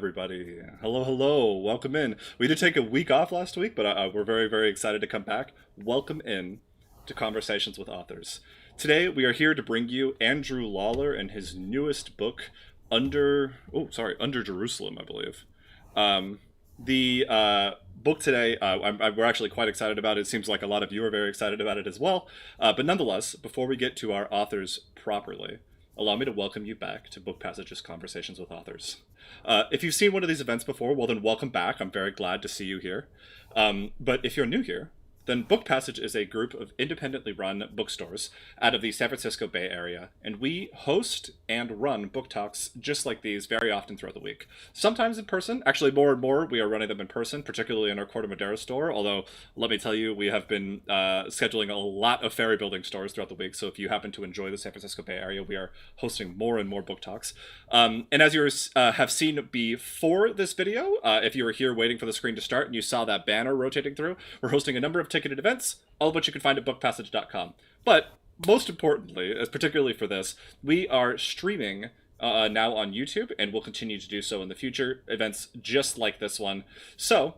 everybody. Hello, hello. Welcome in. We did take a week off last week, but we're very, very excited to come back. Welcome in to Conversations with Authors. Today, we are here to bring you Andrew Lawler and his newest book, Under Jerusalem, I believe. The book today, we're actually quite excited about it. It seems like a lot of you are very excited about it as well. But nonetheless, before we get to our authors properly, allow me to welcome you back to Book Passages Conversations with Authors. If you've seen one of these events before, well then welcome back. I'm very glad to see you here. But if you're new here, then Book Passage is a group of independently run bookstores out of the San Francisco Bay Area, and we host and run book talks just like these very often throughout the week. Sometimes in person, actually more and more we are running them in person, particularly in our Corte Madera store, although let me tell you, we have been scheduling a lot of ferry building stores throughout the week, so if you happen to enjoy the San Francisco Bay Area, we are hosting more and more book talks. And as you have seen before this video, if you were here waiting for the screen to start and you saw that banner rotating through, we're hosting a number of ticketed events, all of which you can find at bookpassage.com. But most importantly, as particularly for this, we are streaming now on YouTube, and we'll continue to do so in the future, events just like this one. So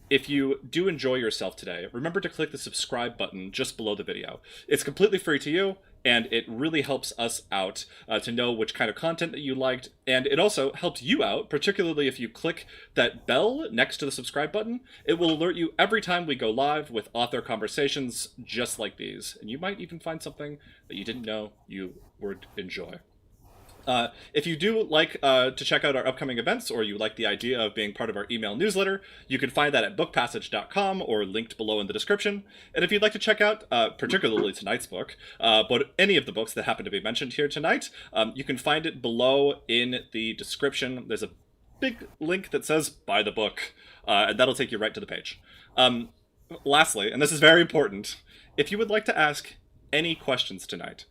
if you do enjoy yourself today, remember to click the subscribe button just below the video. It's completely free to you, and it really helps us out to know which kind of content that you liked, and it also helps you out, particularly if you click that bell next to the subscribe button. It will alert you every time we go live with author conversations just like these, and you might even find something that you didn't know you would enjoy. If you do like to check out our upcoming events, or you like the idea of being part of our email newsletter, you can find that at bookpassage.com or linked below in the description. And if you'd like to check out particularly tonight's book, but any of the books that happen to be mentioned here tonight, you can find it below in the description. There's a big link that says buy the book, and that'll take you right to the page. Lastly, and this is very important, if you would like to ask any questions tonight,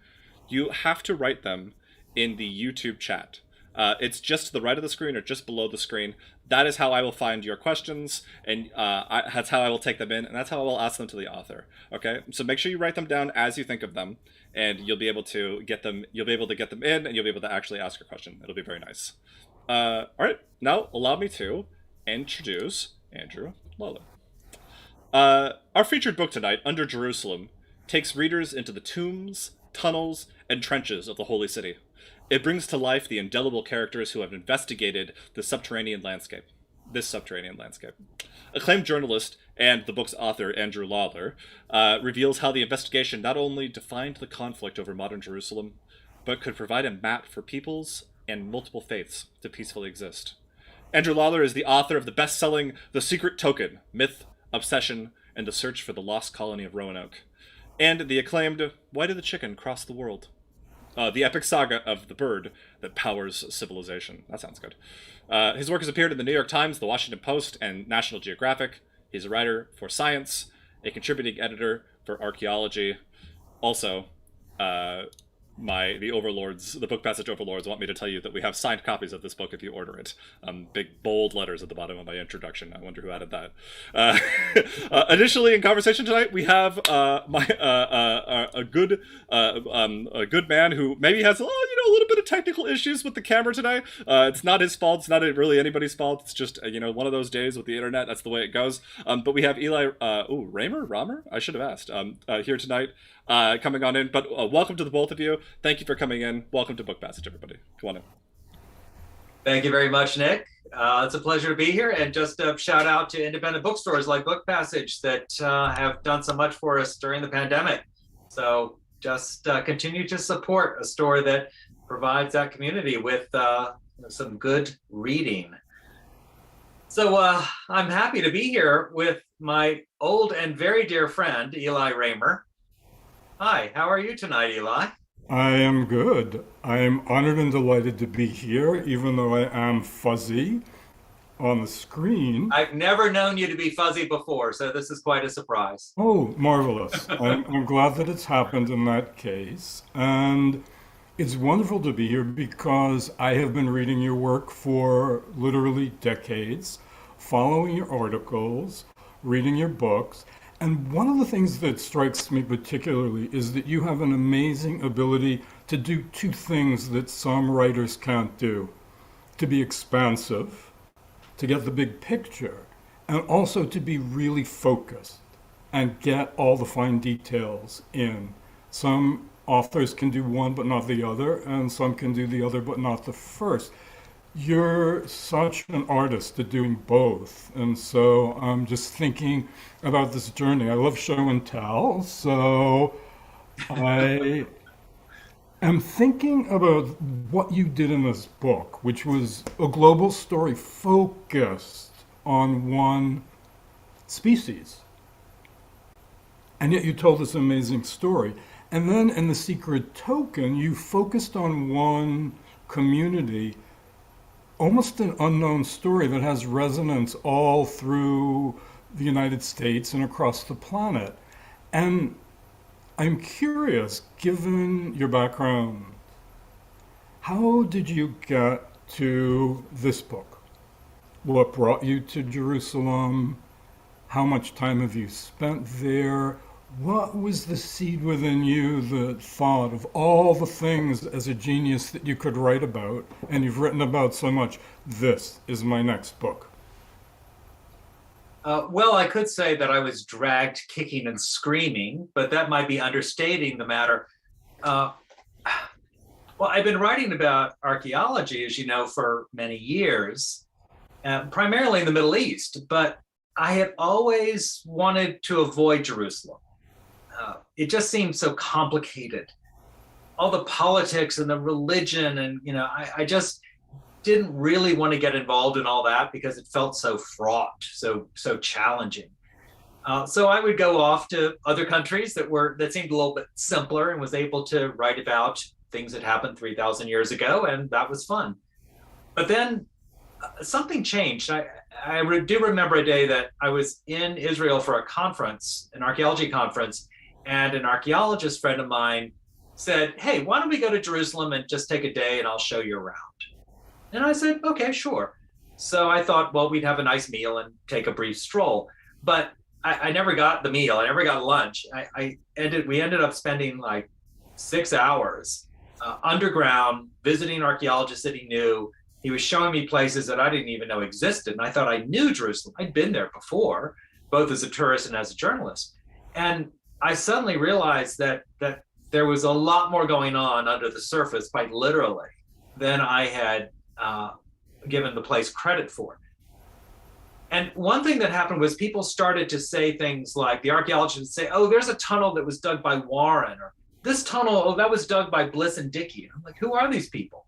you have to write them in the YouTube chat. It's just to the right of the screen or just below the screen. That is how I will find your questions, and that's how I will take them in, and that's how I will ask them to the author. Okay, so make sure you write them down as you think of them, and you'll be able to get them. You'll be able to get them in, and you'll be able to actually ask your question. It'll be very nice. All right, now allow me to introduce Andrew Lawler. Our featured book tonight, Under Jerusalem, takes readers into the tombs, tunnels, and trenches of the Holy City. It brings to life the indelible characters who have investigated this subterranean landscape. Acclaimed journalist and the book's author, Andrew Lawler, reveals how the investigation not only defined the conflict over modern Jerusalem, but could provide a map for peoples and multiple faiths to peacefully exist. Andrew Lawler is the author of the best-selling The Secret Token, Myth, Obsession, and the Search for the Lost Colony of Roanoke, and the acclaimed Why Did the Chicken Cross the World? The epic saga of the bird that powers civilization. That sounds good. His work has appeared in the New York Times, the Washington Post, and National Geographic. He's a writer for Science, a contributing editor for Archaeology. Also, the overlords, the Book Passage overlords, want me to tell you that we have signed copies of this book if you order it. Big bold letters at the bottom of my introduction. I wonder who added that. Additionally, in conversation tonight, we have a good man who maybe has a little bit of technical issues with the camera tonight. It's not his fault. It's not really anybody's fault. It's just one of those days with the internet. That's the way it goes. But we have Eli Raymer. I should have asked here tonight. Coming on in, but welcome to the both of you. Thank you for coming in. Welcome to Book Passage, everybody. Come on in. Thank you very much, Nick. It's a pleasure to be here, and just a shout out to independent bookstores like Book Passage that have done so much for us during the pandemic. So just continue to support a store that provides that community with some good reading. So I'm happy to be here with my old and very dear friend, Eli Raymer. Hi, how are you tonight, Eli? I am good. I am honored and delighted to be here, even though I am fuzzy on the screen. I've never known you to be fuzzy before, so this is quite a surprise. Oh, marvelous. I'm glad that it's happened in that case. And it's wonderful to be here because I have been reading your work for literally decades, following your articles, reading your books. And one of the things that strikes me particularly is that you have an amazing ability to do two things that some writers can't do: to be expansive to get the big picture, and also to be really focused and get all the fine details in. Some authors can do one but not the other, and some can do the other but not the first. You're such an artist at doing both. And so I'm just thinking about this journey. I love show and tell, so I am thinking about what you did in this book, which was a global story focused on one species. And yet you told this amazing story. And then in The Secret Token, you focused on one community, almost an unknown story that has resonance all through the United States and across the planet. And I'm curious, given your background, how did you get to this book? What brought you to Jerusalem? How much time have you spent there? What was the seed within you that thought of all the things as a genius that you could write about, and you've written about so much, this is my next book? Well, I could say that I was dragged kicking and screaming, but that might be understating the matter. Well, I've been writing about archaeology, as you know, for many years, primarily in the Middle East, but I had always wanted to avoid Jerusalem. It just seemed so complicated. All the politics and the religion, and I just didn't really want to get involved in all that because it felt so fraught, so challenging. So I would go off to other countries that seemed a little bit simpler, and was able to write about things that happened 3,000 years ago, and that was fun. But then something changed. I do remember a day that I was in Israel for a conference, an archaeology conference, and an archaeologist friend of mine said, "Hey, why don't we go to Jerusalem and just take a day and I'll show you around?" And I said, "Okay, sure." So I thought, well, we'd have a nice meal and take a brief stroll. But I never got the meal. I never got lunch. We ended up spending like 6 hours underground visiting archaeologists that he knew. He was showing me places that I didn't even know existed. And I thought I knew Jerusalem. I'd been there before, both as a tourist and as a journalist. And I suddenly realized that there was a lot more going on under the surface, quite literally, than I had given the place credit for. And one thing that happened was people started to say things like, the archaeologists would say, "Oh, there's a tunnel that was dug by Warren," or "This tunnel, oh, that was dug by Bliss and Dickey." I'm like, who are these people?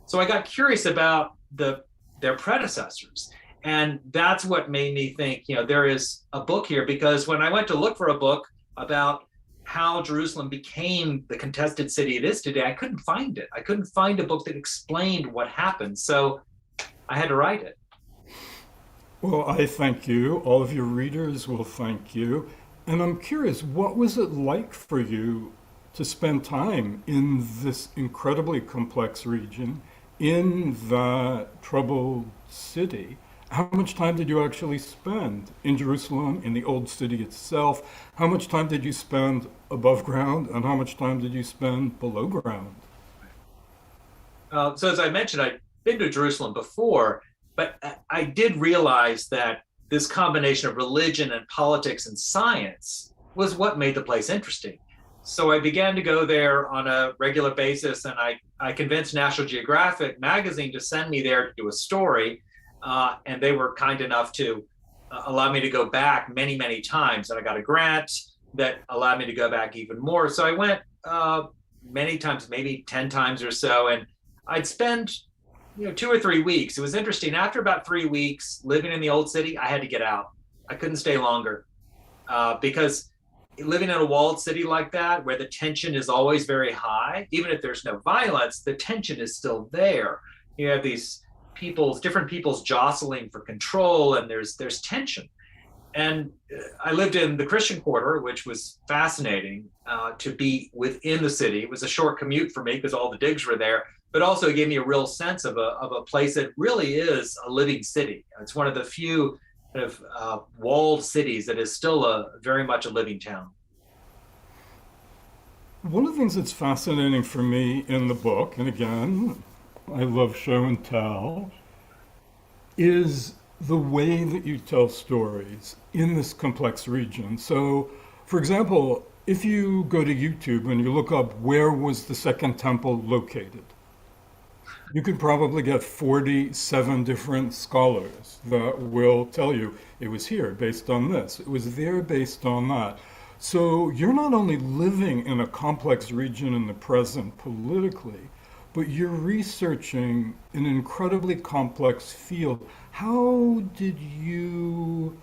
So I got curious about their predecessors. And that's what made me think, there is a book here, because when I went to look for a book about how Jerusalem became the contested city it is today, I couldn't find it. I couldn't find a book that explained what happened. So I had to write it. Well, I thank you. All of your readers will thank you. And I'm curious, what was it like for you to spend time in this incredibly complex region, in that troubled city? How much time did you actually spend in Jerusalem, in the old city itself? How much time did you spend above ground, and how much time did you spend below ground? So as I mentioned, I'd been to Jerusalem before, but I did realize that this combination of religion and politics and science was what made the place interesting. So I began to go there on a regular basis, and I convinced National Geographic magazine to send me there to do a story. And they were kind enough to allow me to go back many, many times. And I got a grant that allowed me to go back even more. So I went many times, maybe 10 times or so. And I'd spend 2 or 3 weeks. It was interesting. After about 3 weeks living in the old city, I had to get out. I couldn't stay longer because living in a walled city like that, where the tension is always very high, even if there's no violence, the tension is still there. You have these different peoples jostling for control, and there's tension. And I lived in the Christian Quarter, which was fascinating to be within the city. It was a short commute for me because all the digs were there, but also it gave me a real sense of a place that really is a living city. It's one of the few kind of walled cities that is still very much a living town. One of the things that's fascinating for me in the book, and again, I love show and tell, is the way that you tell stories in this complex region. So, for example, if you go to YouTube and you look up where was the Second Temple located, you could probably get 47 different scholars that will tell you it was here based on this, it was there based on that. So you're not only living in a complex region in the present politically, but you're researching an incredibly complex field. How did you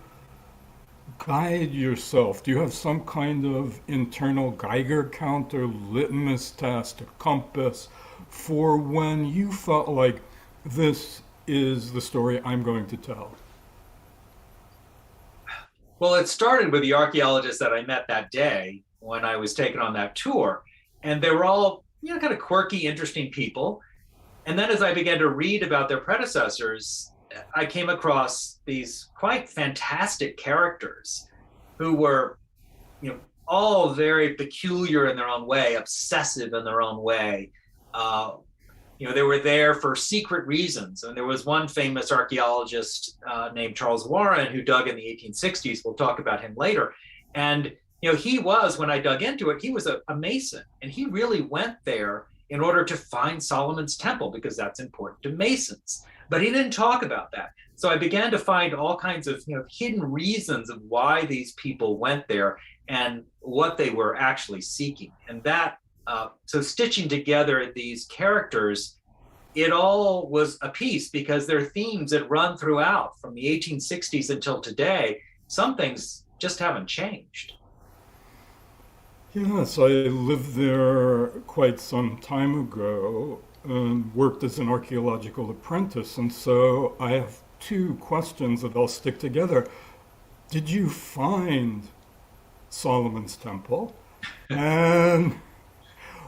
guide yourself? Do you have some kind of internal Geiger counter, litmus test, a compass for when you felt like this is the story I'm going to tell? Well, it started with the archaeologists that I met that day when I was taken on that tour. And they were all, kind of quirky, interesting people. And then as I began to read about their predecessors, I came across these quite fantastic characters who were, all very peculiar in their own way, obsessive in their own way. They were there for secret reasons. And there was one famous archaeologist named Charles Warren who dug in the 1860s. We'll talk about him later. And, he was, when I dug into it, he was a Mason. And he really went there in order to find Solomon's temple because that's important to Masons. But he didn't talk about that. So I began to find all kinds of hidden reasons of why these people went there and what they were actually seeking. And that so stitching together these characters, it all was a piece because there are themes that run throughout from the 1860s until today. Some things just haven't changed. Yes, I lived there quite some time ago and worked as an archaeological apprentice. And so I have two questions that I'll stick together. Did you find Solomon's temple? And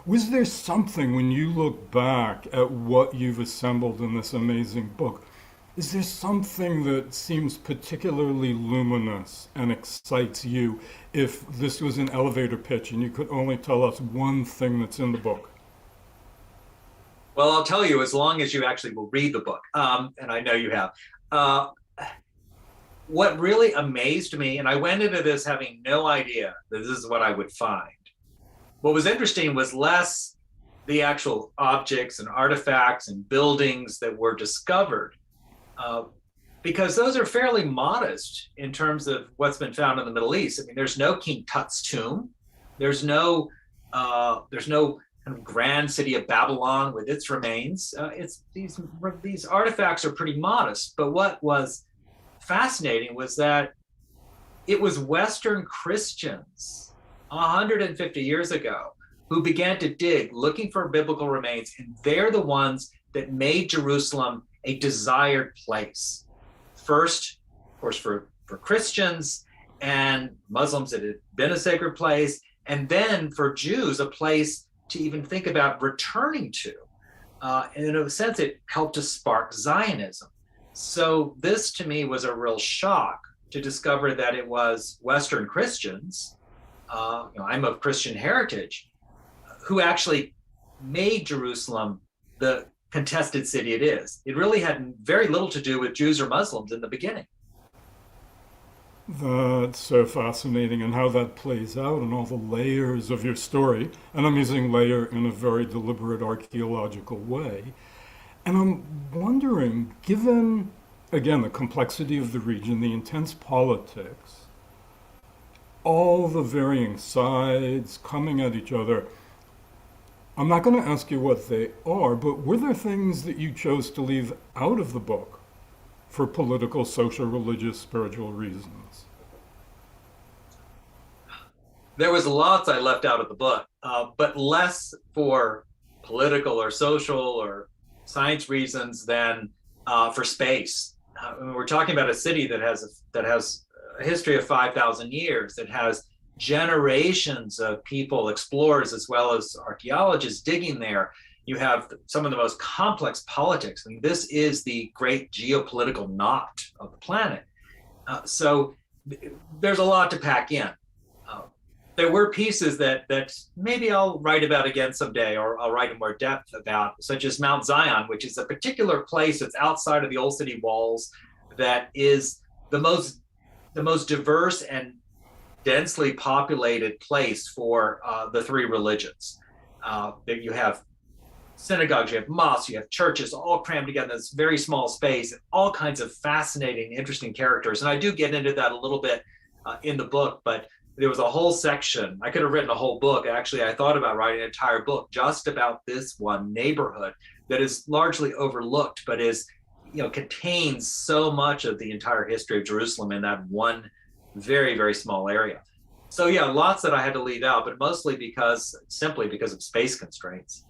was there something when you look back at what you've assembled in this amazing book, is there something that seems particularly luminous and excites you if this was an elevator pitch and you could only tell us one thing that's in the book? Well, I'll tell you as long as you actually will read the book, and I know you have. What really amazed me, and I went into this having no idea that this is what I would find. What was interesting was less the actual objects and artifacts and buildings that were discovered, because those are fairly modest in terms of what's been found in the Middle East. I mean, there's no King Tut's tomb. There's no kind of grand city of Babylon with its remains. It's these artifacts are pretty modest. But what was fascinating was that it was Western Christians 150 years ago who began to dig, looking for biblical remains, and they're the ones that made Jerusalem a desired place. First, of course, for Christians and Muslims, it had been a sacred place, and then for Jews, a place to even think about returning to. And in a sense, it helped to spark Zionism. So this, to me, was a real shock to discover that it was Western Christians, I'm of Christian heritage, who actually made Jerusalem the contested city it is. It really had very little to do with Jews or Muslims in the beginning. That's so fascinating, and how that plays out and all the layers of your story. And I'm using layer in a very deliberate archaeological way. And I'm wondering, given, again, the complexity of the region, the intense politics, all the varying sides coming at each other, I'm not going to ask you what they are, but were there things that you chose to leave out of the book for political, social, religious, spiritual reasons? There was lots I left out of the book, but less for political or social or science reasons than for space. We're talking about a city that has a history of 5,000 years, that has generations of people, explorers, as well as archaeologists digging there. You have some of the most complex politics. I mean, this is the great geopolitical knot of the planet. So there's a lot to pack in. There were pieces that maybe I'll write about again someday, or I'll write in more depth about, such as Mount Zion, which is a particular place that's outside of the old city walls that is the most diverse and densely populated place for the three religions. That you have synagogues, you have mosques, you have churches, all crammed together in this very small space, and all kinds of fascinating, interesting characters. And I do get into that a little bit in the book, but there was a whole section. I could have written a whole book. Actually, I thought about writing an entire book just about this one neighborhood that is largely overlooked, but is, contains so much of the entire history of Jerusalem in that one very, very small area. So yeah, lots that I had to leave out, but mostly simply because of space constraints.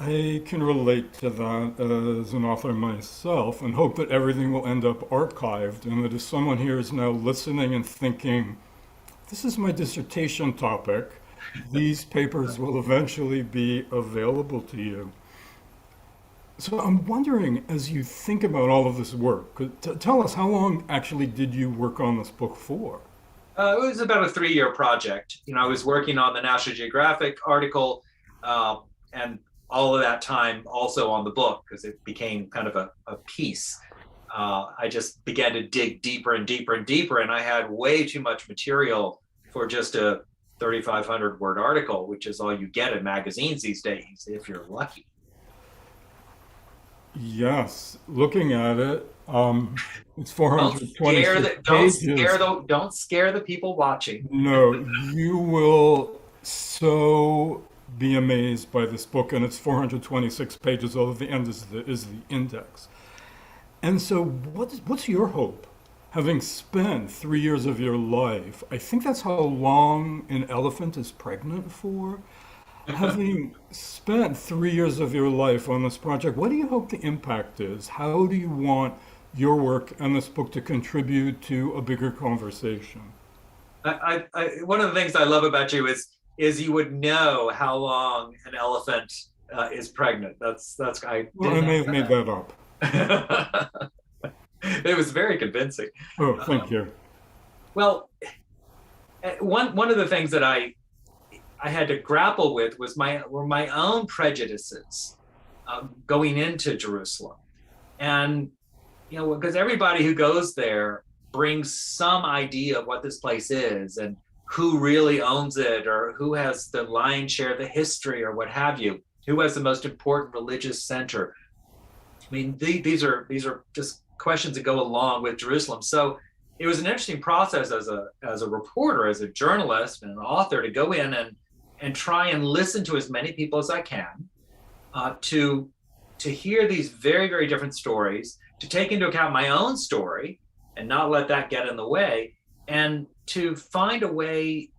I can relate to that as an author myself and hope that everything will end up archived and that if someone here is now listening and thinking, this is my dissertation topic, these papers will eventually be available to you. So I'm wondering, as you think about all of this work, tell us, how long actually did you work on this book for? It was about a 3-year project. I was working on the National Geographic article, and all of that time also on the book, because it became kind of a piece. I just began to dig deeper and deeper and deeper, and I had way too much material for just a 3,500 word article, which is all you get in magazines these days, if you're lucky. Yes, looking at it, it's 426 pages. Don't scare the people watching. No, you will so be amazed by this book, and it's 426 pages, although the end is the index. And so what's your hope? Having spent 3 years of your life, I think that's how long an elephant is pregnant for. Having spent 3 years of your life on this project, what do you hope the impact is? How do you want your work and this book to contribute to a bigger conversation? One of the things I love about you is you would know how long an elephant is pregnant. I may have made that up. It was very convincing. Oh, thank you. Well, one of the things that I had to grapple with were my own prejudices going into Jerusalem, and because everybody who goes there brings some idea of what this place is and who really owns it, or who has the lion's share of the history, or what have you, who has the most important religious center. I mean, these are just questions that go along with Jerusalem. So it was an interesting process as a reporter, as a journalist and an author, to go in and try and listen to as many people as I can, to hear these very, very different stories, to take into account my own story and not let that get in the way, and to find a way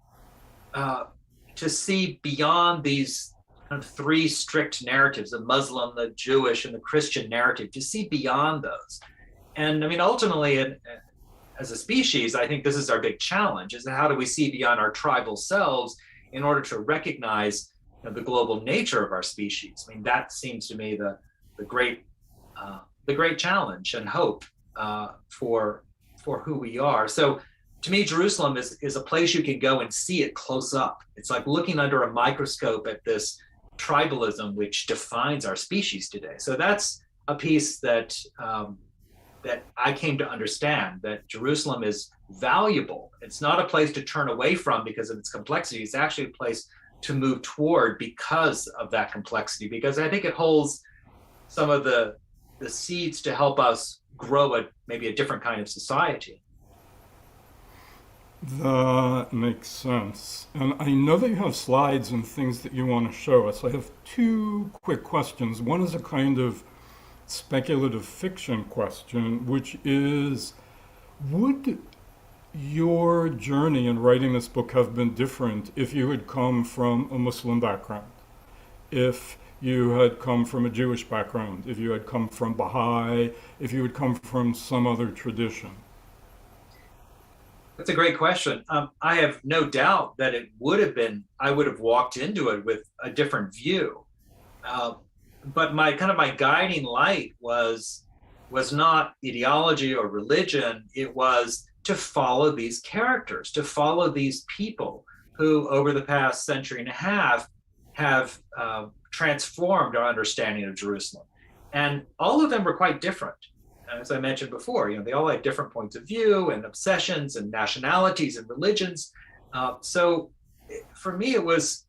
to see beyond these kind of three strict narratives, the Muslim, the Jewish, and the Christian narrative, to see beyond those. And I mean, ultimately, as a species, I think this is our big challenge, is how do we see beyond our tribal selves in order to recognize the global nature of our species? I mean, that seems to me the great challenge and hope for who we are. So to me, Jerusalem is a place you can go and see it close up. It's like looking under a microscope at this tribalism which defines our species today. So that's a piece that I came to understand, that Jerusalem is valuable. It's not a place to turn away from because of its complexity. It's actually a place to move toward because of that complexity, because I think it holds some of the seeds to help us grow maybe a different kind of society. That makes sense. And I know that you have slides and things that you want to show us. I have two quick questions. One is a kind of speculative fiction question, which is, would your journey in writing this book have been different if you had come from a Muslim background? If you had come from a Jewish background, if you had come from Baha'i, if you had come from some other tradition? That's a great question. I have no doubt that it would have been, I would have walked into it with a different view. But my guiding light was not ideology or religion. It was to follow these characters, to follow these people who over the past century and a half have transformed our understanding of Jerusalem. And all of them were quite different. as I mentioned before, they all had different points of view and obsessions and nationalities and religions. So for me, it was,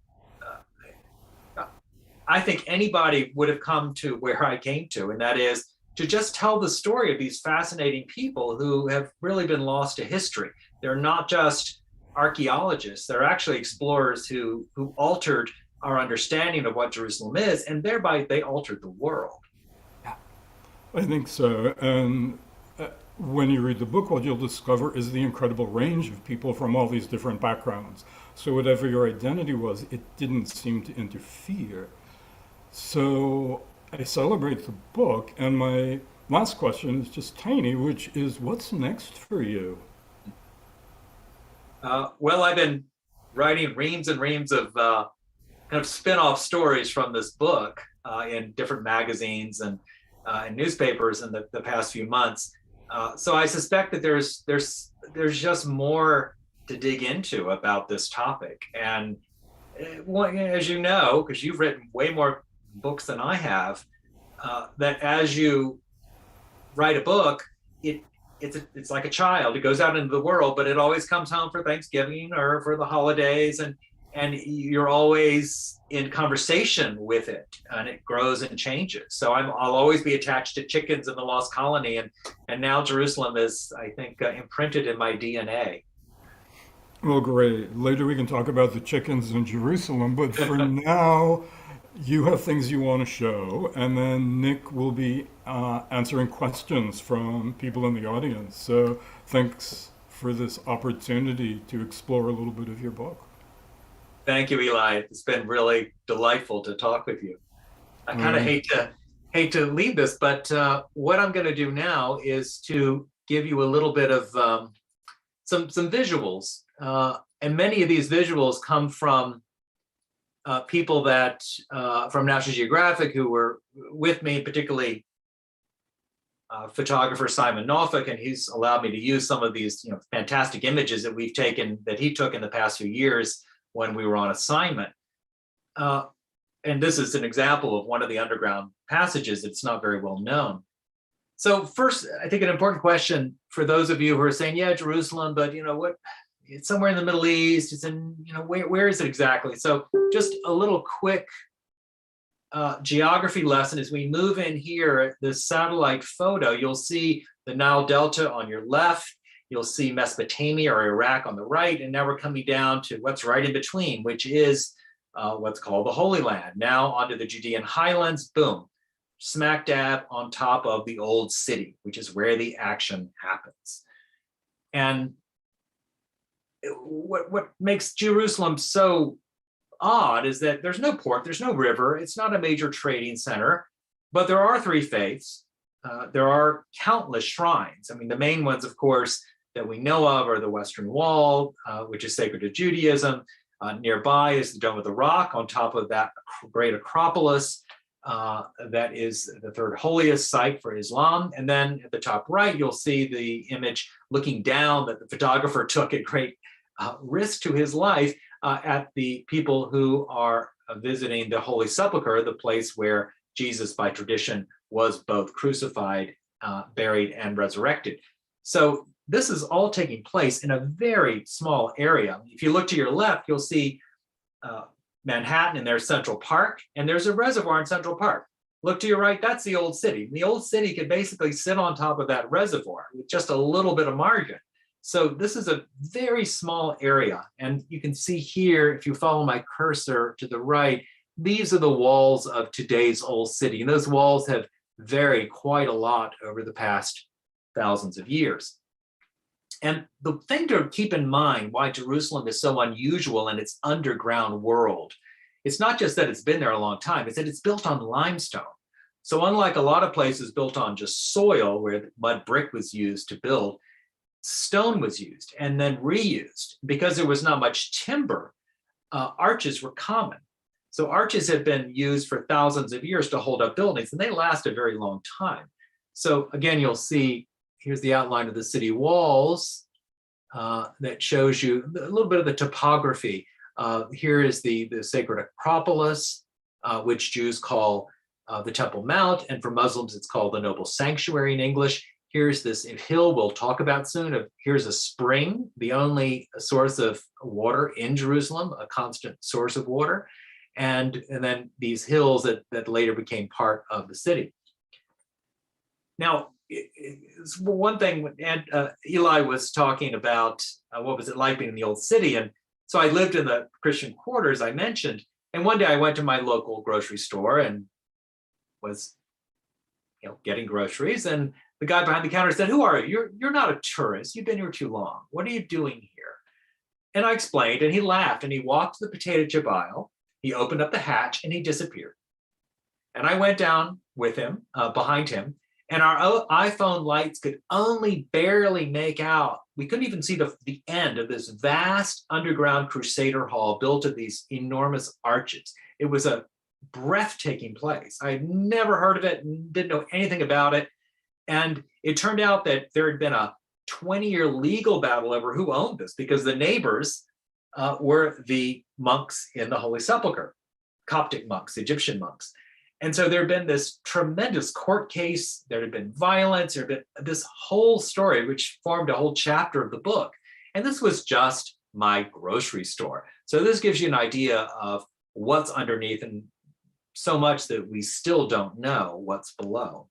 I think anybody would have come to where I came to, and that is to just tell the story of these fascinating people who have really been lost to history. They're not just archaeologists, they're actually explorers who altered our understanding of what Jerusalem is, and thereby they altered the world. I think so. And when you read the book, what you'll discover is the incredible range of people from all these different backgrounds. So whatever your identity was, it didn't seem to interfere. So I celebrate the book, and my last question is just tiny, which is, what's next for you? Well, I've been writing reams and reams of kind of spin-off stories from this book in different magazines and newspapers in the past few months. So I suspect that there's just more to dig into about this topic. And as you know, because you've written way more books than I have, that as you write a book, it's like a child. It goes out into the world, but it always comes home for Thanksgiving or for the holidays, and you're always in conversation with it, and it grows and changes. So I'll always be attached to chickens in the Lost Colony, and now Jerusalem is, I think, imprinted in my DNA. Well, great. Later we can talk about the chickens in Jerusalem, but for now, you have things you want to show, and then Nick will be answering questions from people in the audience. So thanks for this opportunity to explore a little bit of your book. Thank you, Eli. It's been really delightful to talk with you. I kind of hate to leave this, but what I'm going to do now is to give you a little bit of some visuals, and many of these visuals come from people that from National Geographic who were with me, particularly photographer Simon Norfolk, and he's allowed me to use some of these fantastic images that he took in the past few years when we were on assignment. And this is an example of one of the underground passages that's not very well known. So first, I think an important question for those of you who are saying, yeah, Jerusalem, but what? It's somewhere in the Middle East. It's in, where is it exactly? So just a little quick geography lesson. As we move in here, this satellite photo, you'll see the Nile Delta on your left. You'll see Mesopotamia or Iraq on the right. And now we're coming down to what's right in between, which is what's called the Holy Land. Now onto the Judean highlands, boom, smack dab on top of the old city, which is where the action happens. And what makes Jerusalem so odd is that there's no port, there's no river, it's not a major trading center, but there are three faiths. There are countless shrines. I mean, the main ones, of course, that we know of are the Western Wall, which is sacred to Judaism. Nearby is the Dome of the Rock. On top of that great Acropolis, that is the third holiest site for Islam. And then at the top right, you'll see the image looking down that the photographer took at great risk to his life at the people who are visiting the Holy Sepulchre, the place where Jesus, by tradition, was both crucified, buried, and resurrected. So this is all taking place in a very small area. If you look to your left, you'll see Manhattan and there's Central Park, and there's a reservoir in Central Park. Look to your right, that's the old city. The old city could basically sit on top of that reservoir with just a little bit of margin. So this is a very small area. And you can see here, if you follow my cursor to the right, these are the walls of today's old city. And those walls have varied quite a lot over the past thousands of years. And the thing to keep in mind why Jerusalem is so unusual in its underground world, it's not just that it's been there a long time, it's that it's built on limestone. So unlike a lot of places built on just soil where mud brick was used to build, stone was used and then reused. Because there was not much timber, arches were common. So arches have been used for thousands of years to hold up buildings, and they last a very long time. So again, you'll see, here's the outline of the city walls that shows you a little bit of the topography. Here is the sacred Acropolis, which Jews call the Temple Mount, and for Muslims, it's called the Noble Sanctuary in English. Here's this hill we'll talk about soon. Here's a spring, the only source of water in Jerusalem, a constant source of water. And then these hills that later became part of the city. Now, it's one thing, and Eli was talking about what was it like being in the old city. And so I lived in the Christian quarters I mentioned. And one day I went to my local grocery store and was getting groceries. And the guy behind the counter said, "Who are you? You're not a tourist. You've been here too long. What are you doing here?" And I explained, and he laughed, and he walked to the potato chip aisle. He opened up the hatch, and he disappeared. And I went down with him, behind him, and our iPhone lights could only barely make out. We couldn't even see the end of this vast underground Crusader Hall built of these enormous arches. It was a breathtaking place. I had never heard of it and didn't know anything about it. And it turned out that there had been a 20-year legal battle over who owned this, because the neighbors were the monks in the Holy Sepulchre, Coptic monks, Egyptian monks. And so there had been this tremendous court case, there had been violence, there had been this whole story, which formed a whole chapter of the book. And this was just my grocery store. So this gives you an idea of what's underneath, and so much that we still don't know what's below.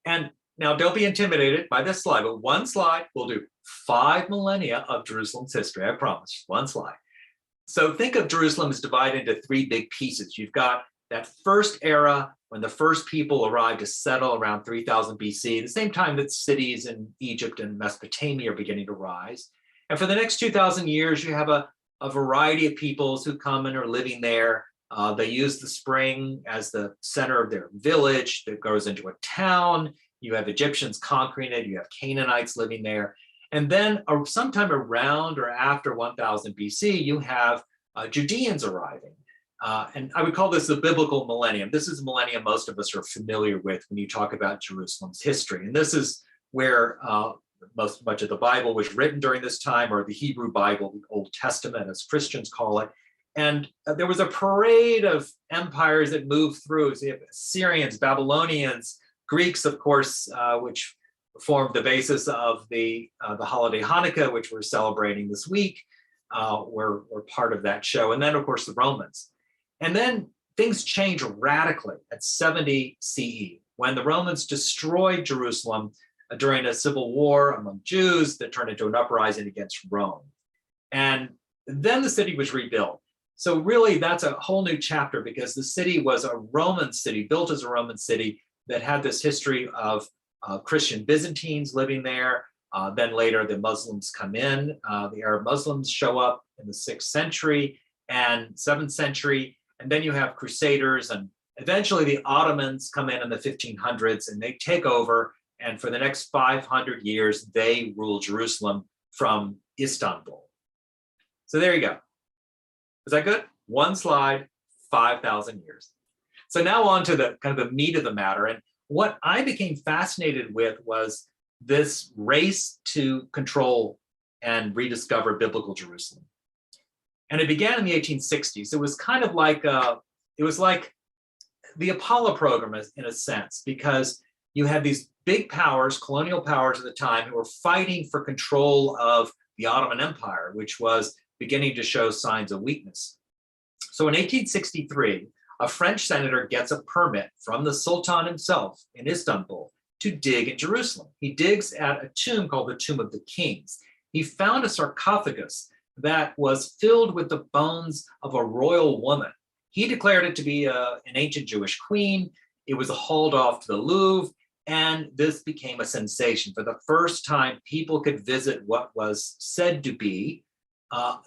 And now don't be intimidated by this slide, but one slide will do 5 millennia of Jerusalem's history, I promise, one slide. So think of Jerusalem as divided into 3 big pieces. You've got that first era when the first people arrived to settle around 3000 BC, the same time that cities in Egypt and Mesopotamia are beginning to rise. And for the next 2000 years, you have a variety of peoples who come and are living there. They use the spring as the center of their village that goes into a town. You have Egyptians conquering it. You have Canaanites living there. And then sometime around or after 1000 BC, you have Judeans arriving. And I would call this the biblical millennium. This is a millennium most of us are familiar with when you talk about Jerusalem's history. And this is where much of the Bible was written during this time, or the Hebrew Bible, the Old Testament, as Christians call it. And there was a parade of empires that moved through. So you have Assyrians, Babylonians, Greeks, of course, which formed the basis of the holiday Hanukkah, which we're celebrating this week. We're part of that show. And then, of course, the Romans. And then things changed radically at 70 CE, when the Romans destroyed Jerusalem during a civil war among Jews that turned into an uprising against Rome. And then the city was rebuilt. So really, that's a whole new chapter, because the city was a Roman city, built as a Roman city that had this history of Christian Byzantines living there. Then later, the Muslims come in. The Arab Muslims show up in the 6th century and 7th century. And then you have Crusaders, and eventually the Ottomans come in the 1500s, and they take over. And for the next 500 years, they rule Jerusalem from Istanbul. So there you go. Is that good? One slide, 5,000 years. So now on to the kind of the meat of the matter. And what I became fascinated with was this race to control and rediscover biblical Jerusalem. And it began in the 1860s. It was kind of like the Apollo program in a sense, because you had these big powers, colonial powers at the time, who were fighting for control of the Ottoman Empire, which was beginning to show signs of weakness. So in 1863, a French senator gets a permit from the Sultan himself in Istanbul to dig in Jerusalem. He digs at a tomb called the Tomb of the Kings. He found a sarcophagus that was filled with the bones of a royal woman. He declared it to be an ancient Jewish queen. It was hauled off to the Louvre, and this became a sensation. For the first time, people could visit what was said to be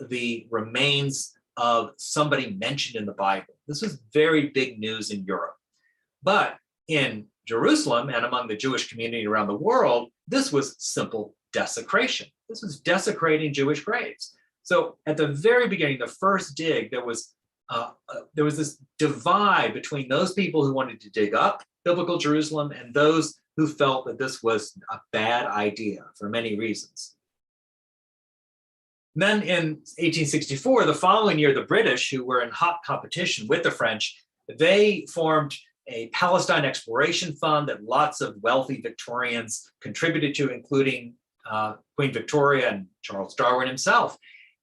the remains of somebody mentioned in the Bible. This was very big news in Europe. But in Jerusalem and among the Jewish community around the world, this was simple desecration. This was desecrating Jewish graves. So at the very beginning, the first dig, there was this divide between those people who wanted to dig up biblical Jerusalem and those who felt that this was a bad idea for many reasons. Then in 1864, the following year, the British, who were in hot competition with the French, they formed a Palestine exploration fund that lots of wealthy Victorians contributed to, including Queen Victoria and Charles Darwin himself.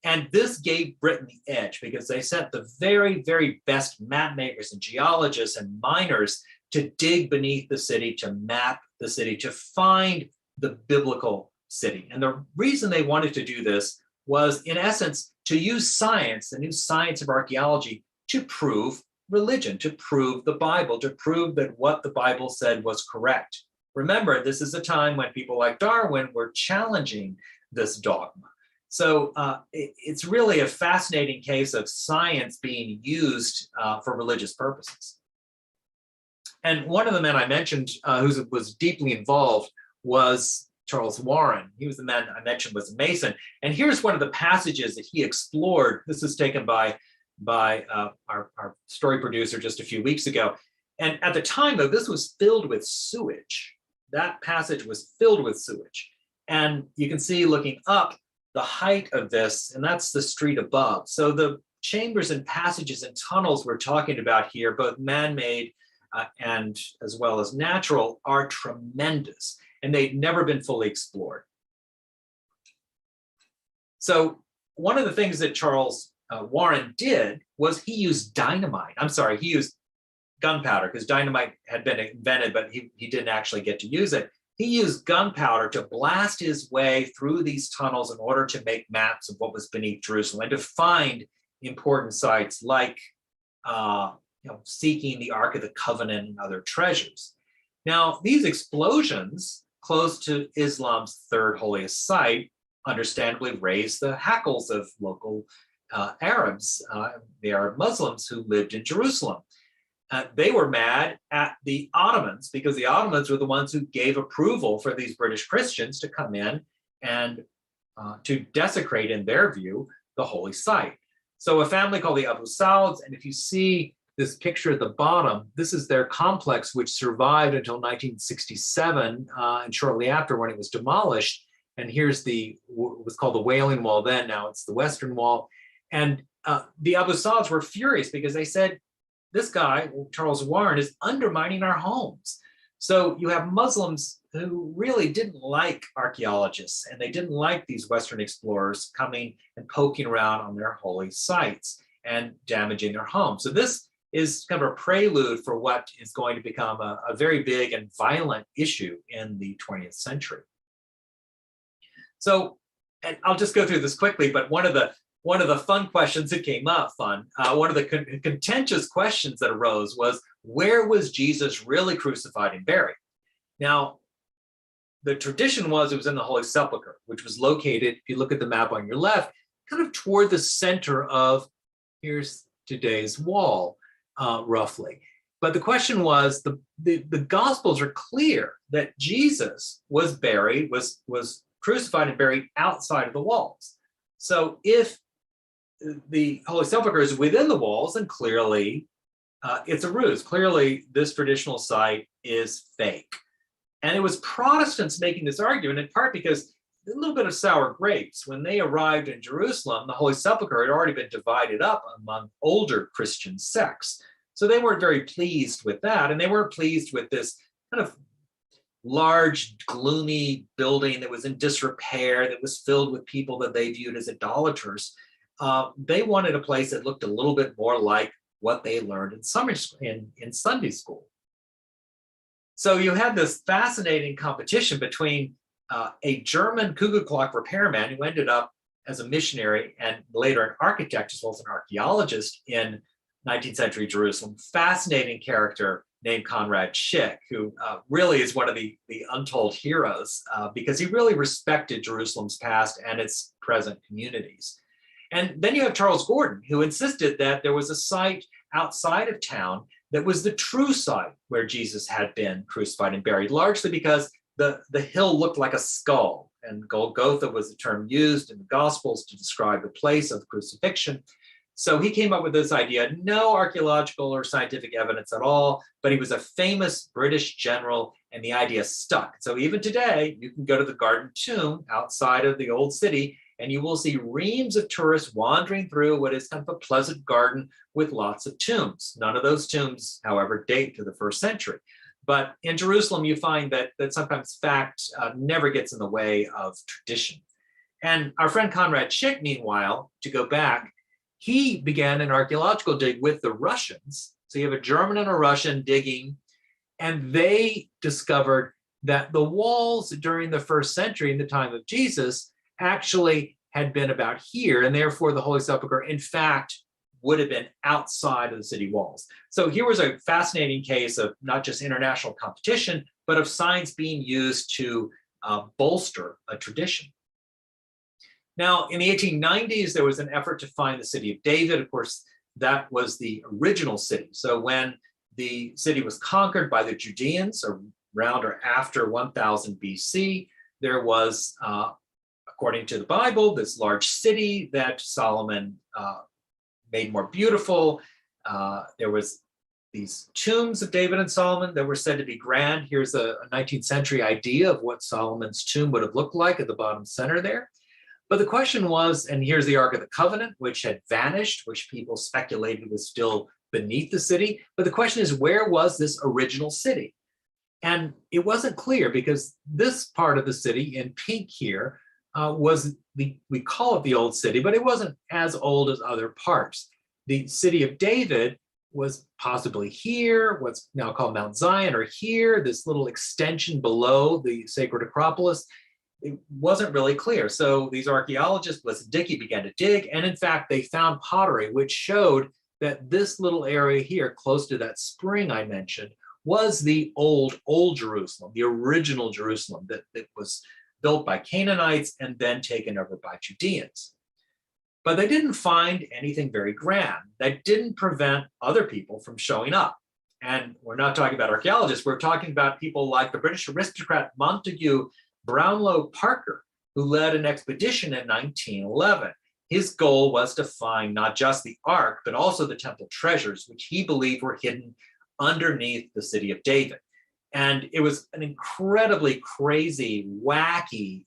And this gave Britain the edge because they sent the very, very best map makers and geologists and miners to dig beneath the city, to map the city, to find the biblical city. And the reason they wanted to do this was, in essence, to use science, the new science of archaeology, to prove religion, to prove the Bible, to prove that what the Bible said was correct. Remember, this is a time when people like Darwin were challenging this dogma. So it's really a fascinating case of science being used for religious purposes. And one of the men I mentioned who was deeply involved was Charles Warren. He was the man I mentioned was a Mason. And here's one of the passages that he explored. This was taken by our story producer just a few weeks ago. And at the time, though, this was filled with sewage. That passage was filled with sewage. And you can see looking up the height of this, and that's the street above. So the chambers and passages and tunnels we're talking about here, both man-made and as well as natural, are tremendous, and they'd never been fully explored. So one of the things that Charles Warren did was he used dynamite. He used gunpowder, because dynamite had been invented, but he didn't actually get to use it. He used gunpowder to blast his way through these tunnels in order to make maps of what was beneath Jerusalem and to find important sites like seeking the Ark of the Covenant and other treasures. Now, these explosions close to Islam's third holiest site understandably raised the hackles of local Arabs, the Arab Muslims who lived in Jerusalem. They were mad at the Ottomans because the Ottomans were the ones who gave approval for these British Christians to come in and to desecrate, in their view, the holy site. So a family called the Abu Sauds, and if you see this picture at the bottom, this is their complex, which survived until 1967, and shortly after when it was demolished. And here's what was called the Wailing Wall then, now it's the Western Wall. And the Abu Sauds were furious because they said, this guy, Charles Warren, is undermining our homes. So you have Muslims who really didn't like archaeologists, and they didn't like these Western explorers coming and poking around on their holy sites and damaging their homes. So this is kind of a prelude for what is going to become a very big and violent issue in the 20th century. So, and I'll just go through this quickly, but one of the fun questions that came up, one of the contentious questions that arose was, where was Jesus really crucified and buried? Now, the tradition was it was in the Holy Sepulchre, which was located, if you look at the map on your left, kind of toward the center of, here's today's wall, roughly. But the question was, the Gospels are clear that Jesus was buried, was crucified and buried outside of the walls. So if the Holy Sepulchre is within the walls, and clearly it's a ruse. Clearly, this traditional site is fake. And it was Protestants making this argument, in part because a little bit of sour grapes. When they arrived in Jerusalem, the Holy Sepulchre had already been divided up among older Christian sects. So they weren't very pleased with that. And they weren't pleased with this kind of large, gloomy building that was in disrepair, that was filled with people that they viewed as idolaters. They wanted a place that looked a little bit more like what they learned in Sunday school. So you had this fascinating competition between a German cuckoo clock repairman who ended up as a missionary and later an architect as well as an archaeologist in 19th century Jerusalem. Fascinating character named Conrad Schick, who really is one of the untold heroes because he really respected Jerusalem's past and its present communities. And then you have Charles Gordon, who insisted that there was a site outside of town that was the true site where Jesus had been crucified and buried, largely because the hill looked like a skull. And Golgotha was the term used in the Gospels to describe the place of crucifixion. So he came up with this idea, no archaeological or scientific evidence at all, but he was a famous British general and the idea stuck. So even today, you can go to the Garden Tomb outside of the old city and you will see reams of tourists wandering through what is kind of a pleasant garden with lots of tombs. None of those tombs, however, date to the 1st century. But in Jerusalem, you find that sometimes fact never gets in the way of tradition. And our friend Conrad Schick, meanwhile, to go back, he began an archaeological dig with the Russians. So you have a German and a Russian digging, and they discovered that the walls during the 1st century, in the time of Jesus, actually had been about here, and therefore the Holy Sepulchre, in fact, would have been outside of the city walls. So here was a fascinating case of not just international competition, but of science being used to bolster a tradition. Now, in the 1890s, there was an effort to find the city of David. Of course, that was the original city. So when the city was conquered by the Judeans around or after 1000 BC, there was, according to the Bible, this large city that Solomon made more beautiful. There was these tombs of David and Solomon that were said to be grand. Here's a 19th century idea of what Solomon's tomb would have looked like at the bottom center there. But the question was, and here's the Ark of the Covenant, which had vanished, which people speculated was still beneath the city. But the question is, where was this original city? And it wasn't clear, because this part of the city in pink here was we call it the Old City, but it wasn't as old as other parts. The city of David was possibly here, what's now called Mount Zion, or here, this little extension below the sacred Acropolis. It wasn't really clear. So these archaeologists, Bliss and Dickey, began to dig, and in fact, they found pottery, which showed that this little area here, close to that spring I mentioned, was the old Jerusalem, the original Jerusalem that was built by Canaanites and then taken over by Judeans. But they didn't find anything very grand. That didn't prevent other people from showing up. And we're not talking about archaeologists, we're talking about people like the British aristocrat Montague Brownlow Parker, who led an expedition in 1911. His goal was to find not just the Ark, but also the temple treasures, which he believed were hidden underneath the city of David. And it was an incredibly crazy, wacky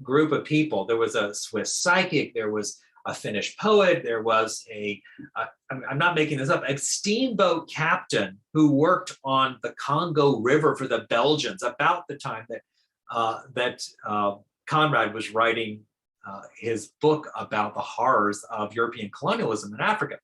group of people. There was a Swiss psychic, there was a Finnish poet, there was I'm not making this up, a steamboat captain who worked on the Congo River for the Belgians about the time that Conrad was writing his book about the horrors of European colonialism in Africa.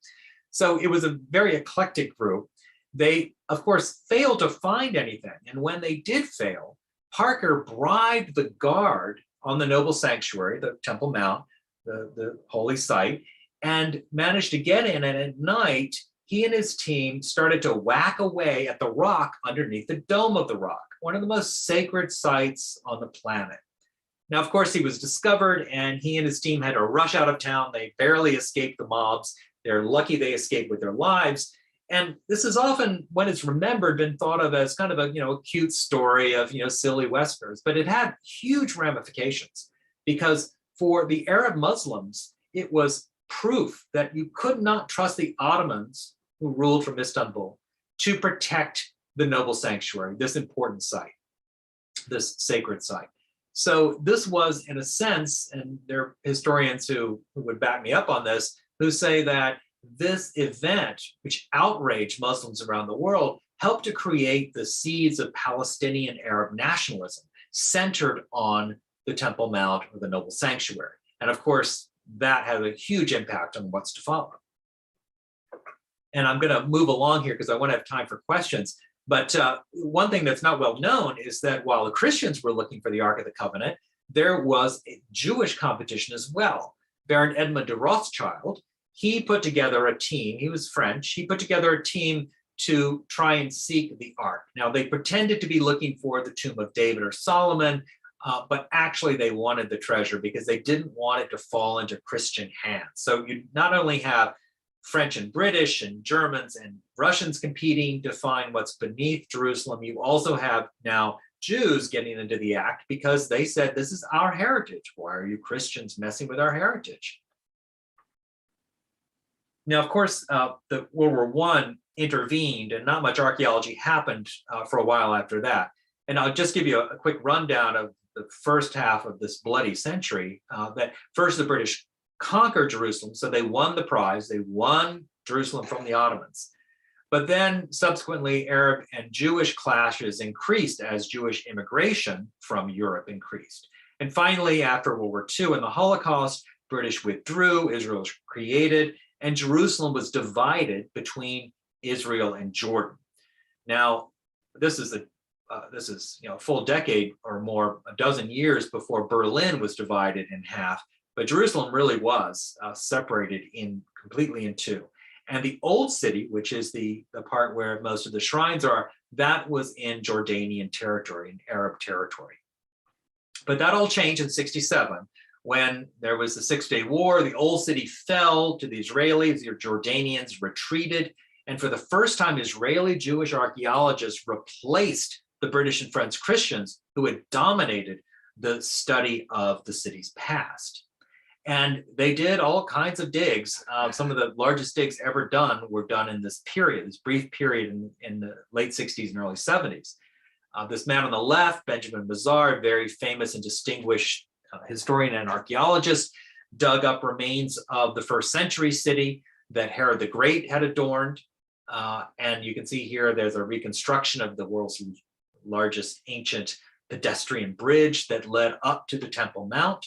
So it was a very eclectic group. They, of course, failed to find anything. And when they did fail, Parker bribed the guard on the noble sanctuary, the Temple Mount, the holy site, and managed to get in. And at night, he and his team started to whack away at the rock underneath the dome of the rock, one of the most sacred sites on the planet. Now, of course, he was discovered, and he and his team had to rush out of town. They barely escaped the mobs. They're lucky they escaped with their lives. And this is often, when it's remembered, been thought of as kind of a cute story of silly Westerners, but it had huge ramifications, because for the Arab Muslims, it was proof that you could not trust the Ottomans, who ruled from Istanbul, to protect the noble sanctuary, this important site, this sacred site. So this was, in a sense, and there are historians who would back me up on this, who say that this event, which outraged Muslims around the world, helped to create the seeds of Palestinian Arab nationalism centered on the Temple Mount or the noble sanctuary. And of course, that had a huge impact on what's to follow. And I'm going to move along here because I want to have time for questions. But one thing that's not well known is that while the Christians were looking for the Ark of the Covenant, there was a Jewish competition as well. Baron Edmund de Rothschild, he put together a team, he was French, he put together a team to try and seek the Ark. Now, they pretended to be looking for the tomb of David or Solomon, but actually they wanted the treasure because they didn't want it to fall into Christian hands. So you not only have French and British and Germans and Russians competing to find what's beneath Jerusalem, you also have now Jews getting into the act because they said, this is our heritage. Why are you Christians messing with our heritage? Now, of course, the World War I intervened and not much archaeology happened for a while after that. And I'll just give you a quick rundown of first half of this bloody century, that first the British conquered Jerusalem, so they won the prize, they won Jerusalem from the Ottomans. But then subsequently, Arab and Jewish clashes increased as Jewish immigration from Europe increased. And finally, after World War II and the Holocaust, British withdrew, Israel was created, and Jerusalem was divided between Israel and Jordan. Now, this is a full decade or more, a dozen years before Berlin was divided in half, but Jerusalem really was separated completely in two. And the old city, which is the part where most of the shrines are, that was in Jordanian territory, in Arab territory. But that all changed in 1967 when there was the Six-Day War. The old city fell to the Israelis, the Jordanians retreated, and for the first time, Israeli Jewish archaeologists replaced the British and French Christians who had dominated the study of the city's past. And they did all kinds of digs. Some of the largest digs ever done were done in this period, this brief period in the late 60s and early 70s. This man on the left, Benjamin Mazar, very famous and distinguished historian and archaeologist, dug up remains of the first century city that Herod the Great had adorned. And you can see here, there's a reconstruction of the world's largest ancient pedestrian bridge that led up to the Temple Mount.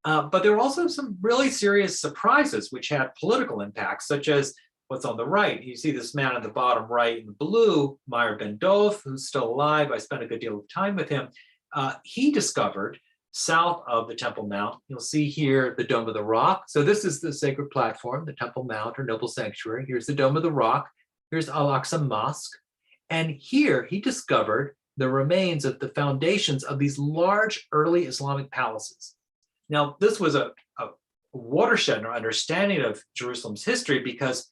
But there were also some really serious surprises which had political impacts, such as what's on the right. You see this man at the bottom right in the blue, Meir Ben Dov, who's still alive. I spent a good deal of time with him. He discovered south of the Temple Mount, you'll see here the Dome of the Rock. So this is the sacred platform, the Temple Mount or Noble Sanctuary. Here's the Dome of the Rock. Here's Al-Aqsa Mosque. And here he discovered the remains of the foundations of these large early Islamic palaces. Now, this was a watershed in our understanding of Jerusalem's history because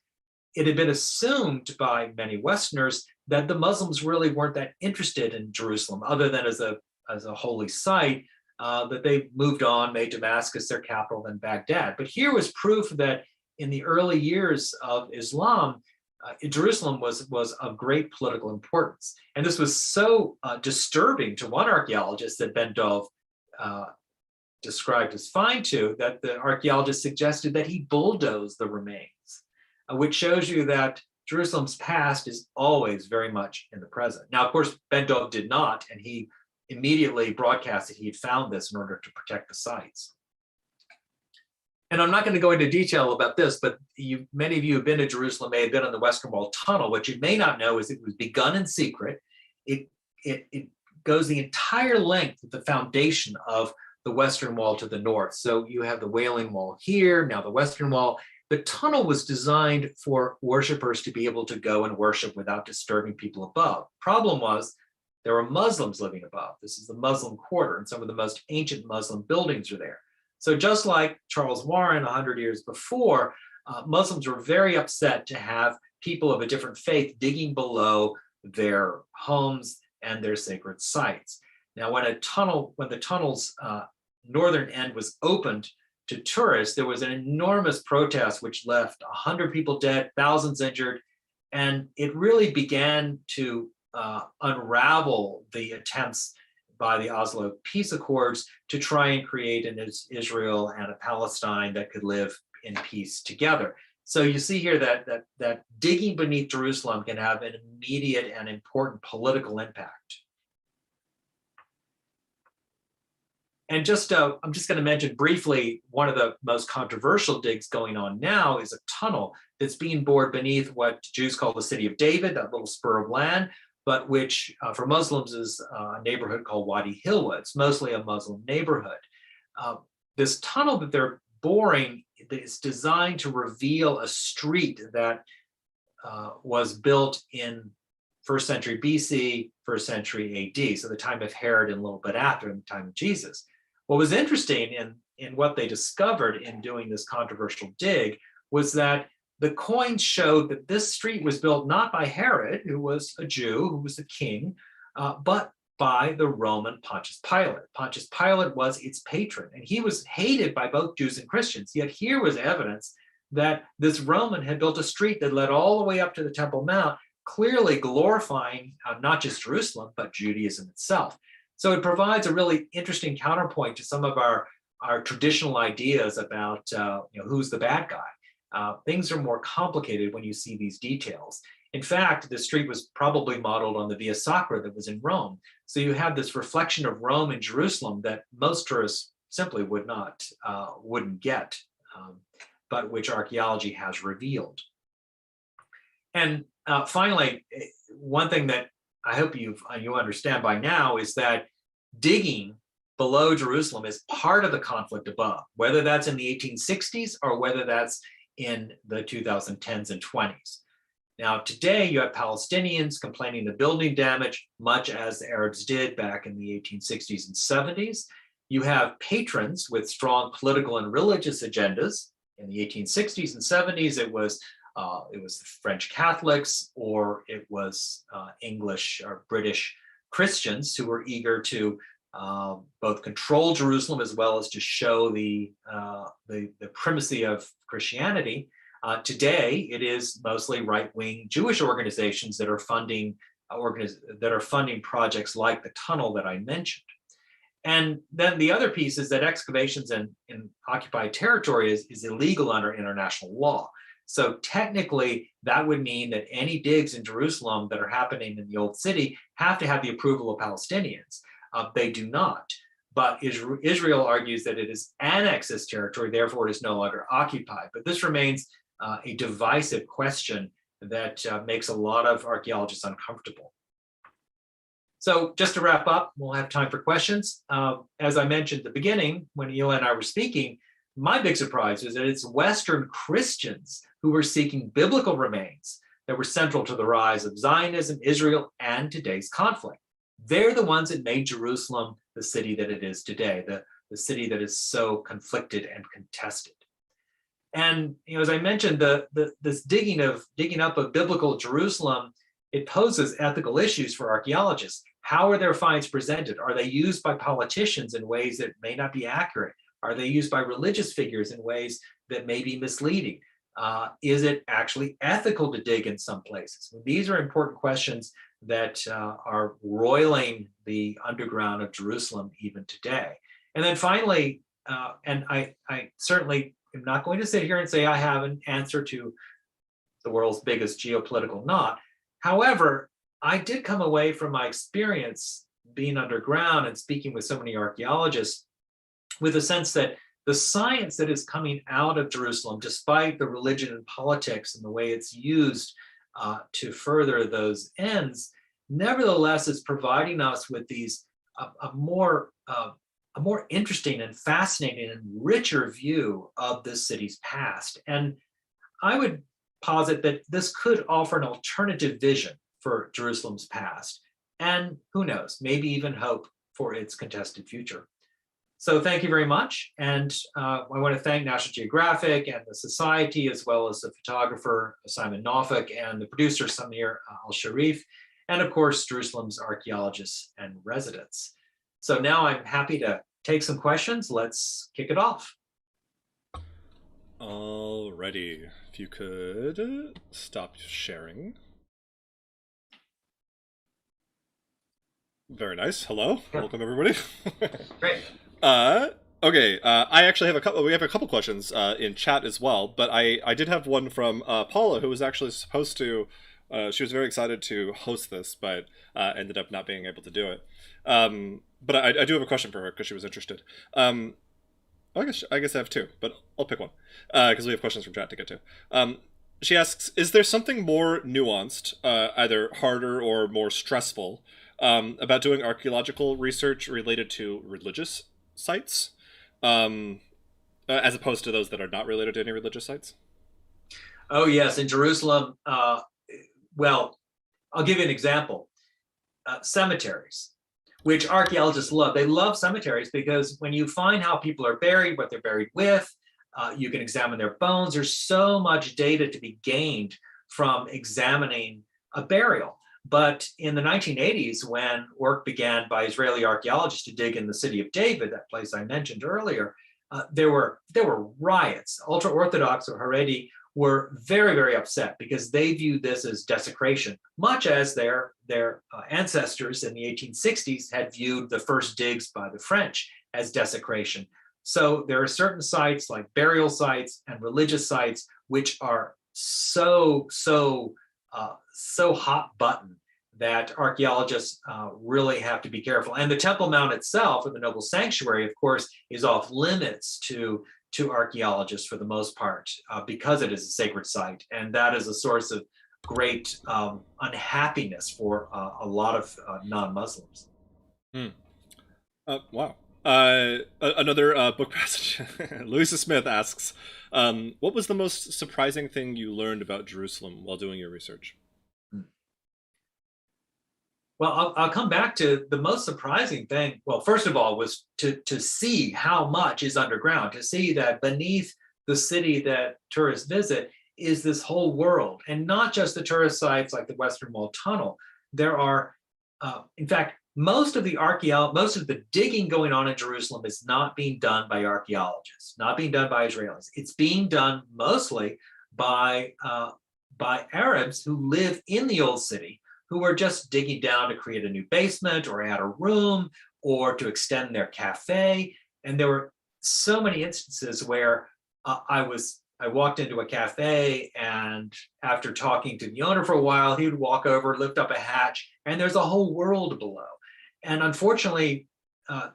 it had been assumed by many Westerners that the Muslims really weren't that interested in Jerusalem, other than as a holy site, that they moved on, made Damascus their capital, then Baghdad. But here was proof that in the early years of Islam, Jerusalem was of great political importance. And this was so disturbing to one archaeologist that Ben Dov described as fine to, that the archaeologist suggested that he bulldozed the remains, which shows you that Jerusalem's past is always very much in the present. Now, of course, Ben Dov did not, and he immediately broadcast that he had found this in order to protect the sites. And I'm not going to go into detail about this, but many of you have been to Jerusalem, may have been on the Western Wall Tunnel. What you may not know is it was begun in secret. It goes the entire length of the foundation of the Western Wall to the north. So you have the Wailing Wall here, now the Western Wall. The tunnel was designed for worshipers to be able to go and worship without disturbing people above. Problem was, there were Muslims living above. This is the Muslim quarter, and some of the most ancient Muslim buildings are there. So just like Charles Warren 100 years before, Muslims were very upset to have people of a different faith digging below their homes and their sacred sites. Now, when the tunnel's northern end was opened to tourists, there was an enormous protest which left 100 people dead, thousands injured, and it really began to unravel the attempts by the Oslo Peace Accords to try and create an Israel and a Palestine that could live in peace together. So you see here that digging beneath Jerusalem can have an immediate and important political impact. And I'm just going to mention briefly, one of the most controversial digs going on now is a tunnel that's being bored beneath what Jews call the City of David, that little spur of land, but which for Muslims is a neighborhood called Wadi Hilwa. It's mostly a Muslim neighborhood. This tunnel that they're boring is designed to reveal a street that was built in 1st century BC, 1st century AD, so the time of Herod and a little bit after, in the time of Jesus. What was interesting in what they discovered in doing this controversial dig was that the coins showed that this street was built not by Herod, who was a Jew, who was the king, but by the Roman Pontius Pilate. Pontius Pilate was its patron, and he was hated by both Jews and Christians. Yet here was evidence that this Roman had built a street that led all the way up to the Temple Mount, clearly glorifying not just Jerusalem, but Judaism itself. So it provides a really interesting counterpoint to some of our traditional ideas about who's the bad guy. Things are more complicated when you see these details. In fact, the street was probably modeled on the Via Sacra that was in Rome. So you have this reflection of Rome and Jerusalem that most tourists simply wouldn't get, but which archaeology has revealed. And finally, one thing that I hope you understand by now is that digging below Jerusalem is part of the conflict above, whether that's in the 1860s or whether that's in the 2010s and 20s. Now, today you have Palestinians complaining of building damage, much as the Arabs did back in the 1860s and 70s. You have patrons with strong political and religious agendas. In the 1860s and 70s, it was the French Catholics, or it was English or British Christians who were eager to both control Jerusalem as well as to show the primacy of Christianity. Today, it is mostly right-wing Jewish organizations that are funding projects like the tunnel that I mentioned. And then the other piece is that excavations in occupied territory is illegal under international law. So technically, that would mean that any digs in Jerusalem that are happening in the Old City have to have the approval of Palestinians. They do not. But Israel argues that it has annexed this territory, therefore it is no longer occupied. But this remains a divisive question that makes a lot of archaeologists uncomfortable. So just to wrap up, we'll have time for questions. As I mentioned at the beginning, when Ela and I were speaking, my big surprise is that it's Western Christians who were seeking biblical remains that were central to the rise of Zionism, Israel, and today's conflict. They're the ones that made Jerusalem the city that it is today, the city that is so conflicted and contested. And as I mentioned, this digging up of biblical Jerusalem, it poses ethical issues for archaeologists. How are their finds presented? Are they used by politicians in ways that may not be accurate? Are they used by religious figures in ways that may be misleading? Is it actually ethical to dig in some places? These are important questions that are roiling the underground of Jerusalem even today. And then finally, and I certainly am not going to sit here and say I have an answer to the world's biggest geopolitical knot. However, I did come away from my experience being underground and speaking with so many archaeologists with a sense that the science that is coming out of Jerusalem, despite the religion and politics and the way it's used to further those ends, nevertheless is providing us with these a more interesting and fascinating and richer view of this city's past. And I would posit that this could offer an alternative vision for Jerusalem's past, and who knows, maybe even hope for its contested future. So thank you very much. And I want to thank National Geographic and the Society, as well as the photographer, Simon Norfolk, and the producer, Samir Al-Sharif, and of course, Jerusalem's archaeologists and residents. So now I'm happy to take some questions. Let's kick it off. Alrighty, if you could stop sharing. Very nice. Hello, welcome everybody. Great. Okay. I actually have a couple. We have a couple questions in chat as well, but I did have one from Paula, who was actually supposed to. She was very excited to host this, but ended up not being able to do it. But I do have a question for her because she was interested. I guess I have two, but I'll pick one because we have questions from chat to get to. She asks, is there something more nuanced, either harder or more stressful, about doing archaeological research related to religious sites, as opposed to those that are not related to any religious sites? Oh, yes. In Jerusalem, well, I'll give you an example. Cemeteries, which archaeologists love. They love cemeteries because when you find how people are buried, what they're buried with, you can examine their bones. There's so much data to be gained from examining a burial. But in the 1980s, when work began by Israeli archaeologists to dig in the city of David, that place I mentioned earlier, there were riots. Ultra-Orthodox or Haredi were very, very upset because they viewed this as desecration, much as their ancestors in the 1860s had viewed the first digs by the French as desecration. So there are certain sites like burial sites and religious sites which are so hot button that archaeologists really have to be careful. And the Temple Mount itself, or the Noble Sanctuary, of course, is off limits to archaeologists for the most part because it is a sacred site. And that is a source of great unhappiness for a lot of non-Muslims. Wow. Another book passage. Louisa Smith asks, what was the most surprising thing you learned about Jerusalem while doing your research? Well, I'll come back to the most surprising thing. Well, first of all, was to see how much is underground, to see that beneath the city that tourists visit is this whole world, and not just the tourist sites like the Western Wall Tunnel. There are, in fact, most of the digging going on in Jerusalem is not being done by archaeologists, not being done by Israelis. It's being done mostly by Arabs who live in the old city, who are just digging down to create a new basement or add a room or to extend their cafe. And there were so many instances where I walked into a cafe, and after talking to the owner for a while, he would walk over, lift up a hatch, and there's a whole world below. And unfortunately,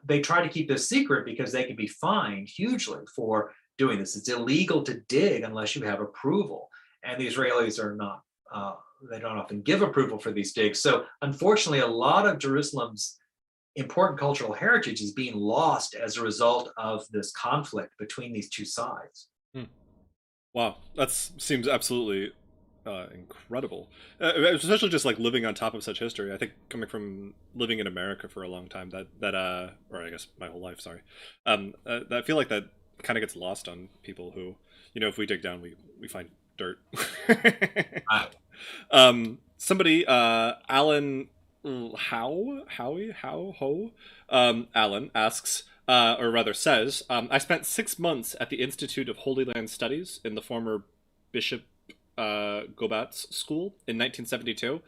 they try to keep this secret because they can be fined hugely for doing this. It's illegal to dig unless you have approval. And the Israelis are not, they don't often give approval for these digs. So unfortunately, a lot of Jerusalem's important cultural heritage is being lost as a result of this conflict between these two sides. Wow, that seems absolutely incredible. Especially just like living on top of such history. I think coming from living in America for a long time, or I guess my whole life, sorry, I feel like that kind of gets lost on people who, if we dig down, we find dirt. Somebody, Alan Alan asks, or rather says, I spent 6 months at the Institute of Holy Land Studies in the former Bishop Gobat's school in 1972.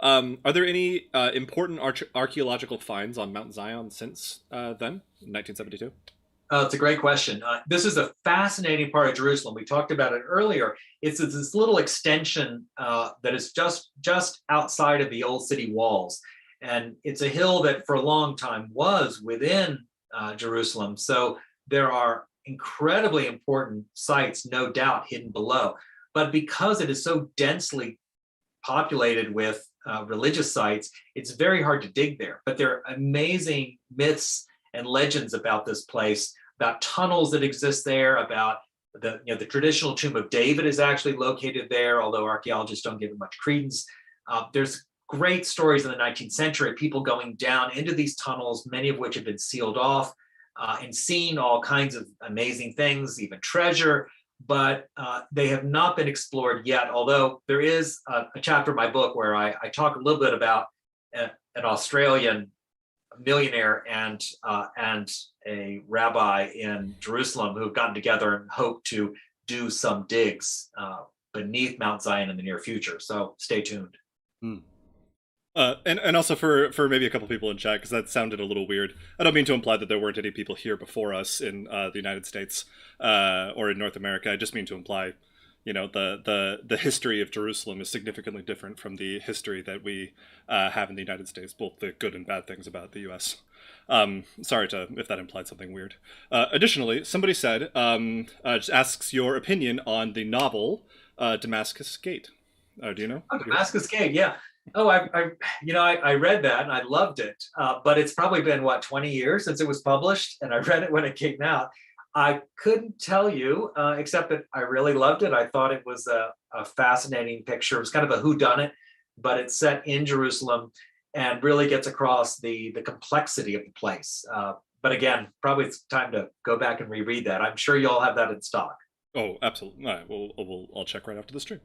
Are there any important archaeological finds on Mount Zion since then, in 1972? It's a great question. This is a fascinating part of Jerusalem. We talked about it earlier. It's this little extension that is just outside of the old city walls. And it's a hill that for a long time was within Jerusalem. So there are incredibly important sites, no doubt, hidden below. But because it is so densely populated with religious sites, it's very hard to dig there. But there are amazing myths and legends about this place, about tunnels that exist there, about the traditional tomb of David is actually located there, although archaeologists don't give it much credence. There's great stories in the 19th century, people going down into these tunnels, many of which have been sealed off, and seeing all kinds of amazing things, even treasure, but they have not been explored yet, although there is a chapter in my book where I talk a little bit about an Australian millionaire and a rabbi in Jerusalem who have gotten together and hope to do some digs beneath Mount Zion in the near future. So stay tuned. And also for maybe a couple people in chat, because that sounded a little weird. I don't mean to imply that there weren't any people here before us in the United States or in North America. I just mean to imply, the history of Jerusalem is significantly different from the history that we have in the United States, both the good and bad things about the U.S. Sorry if that implied something weird. Additionally, somebody said, just asks your opinion on the novel Damascus Gate. Do you know? Oh, Damascus Gate, yeah. Oh, I read that and I loved it, but it's probably been 20 years since it was published, and I read it when it came out. I couldn't tell you, except that I really loved it. I thought it was a fascinating picture. It was kind of a whodunit, but it's set in Jerusalem and really gets across the complexity of the place. But again, probably it's time to go back and reread that. I'm sure you all have that in stock. Oh, absolutely. All right, I'll check right after the stream.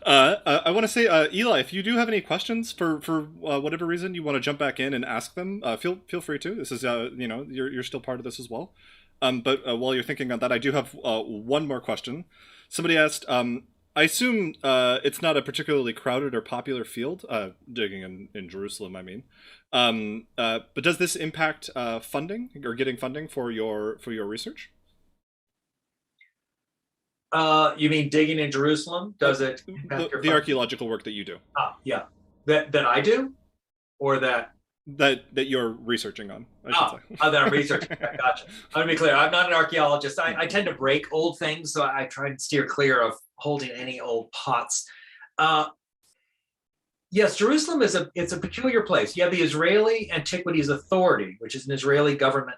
I want to say, Eli, if you do have any questions for whatever reason you want to jump back in and ask them, feel free to. This is you're still part of this as well. But while you're thinking on that, I do have one more question. Somebody asked, I assume it's not a particularly crowded or popular field, digging in Jerusalem, I mean. But does this impact funding or getting funding for your research? You mean digging in Jerusalem? Does it impact your The archaeological work that you do? Yeah, that I do, or that that you're researching on, I should say. That I'm researching. Gotcha. I'm gonna be clear. I'm not an archaeologist. I tend to break old things, so I try and steer clear of holding any old pots. Yes, Jerusalem is it's a peculiar place. You have the Israeli Antiquities Authority, which is an Israeli government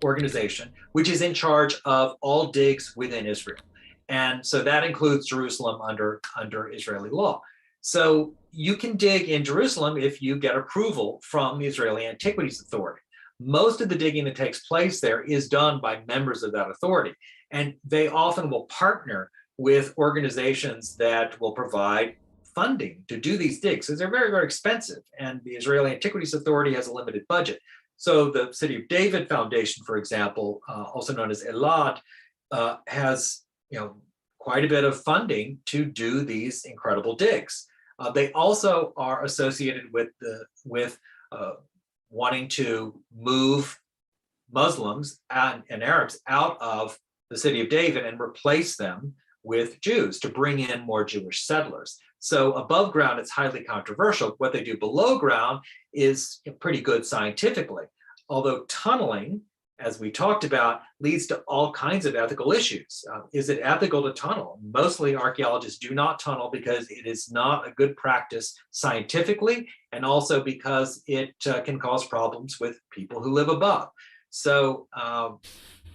organization, which is in charge of all digs within Israel. And so that includes Jerusalem under Israeli law. So you can dig in Jerusalem if you get approval from the Israeli Antiquities Authority. Most of the digging that takes place there is done by members of that authority. And they often will partner with organizations that will provide funding to do these digs, because they're very, very expensive. And the Israeli Antiquities Authority has a limited budget. So the City of David Foundation, for example, also known as Elad, has quite a bit of funding to do these incredible digs. They also are associated with wanting to move Muslims and Arabs out of the City of David and replace them with Jews to bring in more Jewish settlers. So above ground, it's highly controversial. What they do below ground is pretty good scientifically, although tunneling, as we talked about, leads to all kinds of ethical issues. Is it ethical to tunnel? Mostly archaeologists do not tunnel because it is not a good practice scientifically, and also because it can cause problems with people who live above. So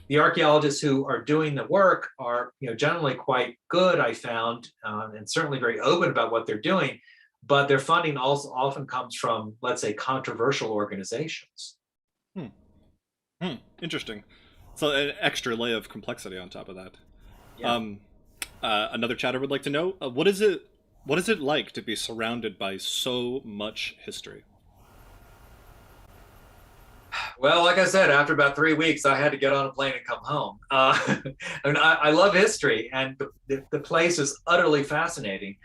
the archaeologists who are doing the work are generally quite good, I found, and certainly very open about what they're doing, but their funding also often comes from, let's say, controversial organizations. Interesting. So an extra layer of complexity on top of that. Yeah. Another chatter would like to know, what is it like to be surrounded by so much history? Well, like I said, after about 3 weeks, I had to get on a plane and come home. I love history, and the place is utterly fascinating.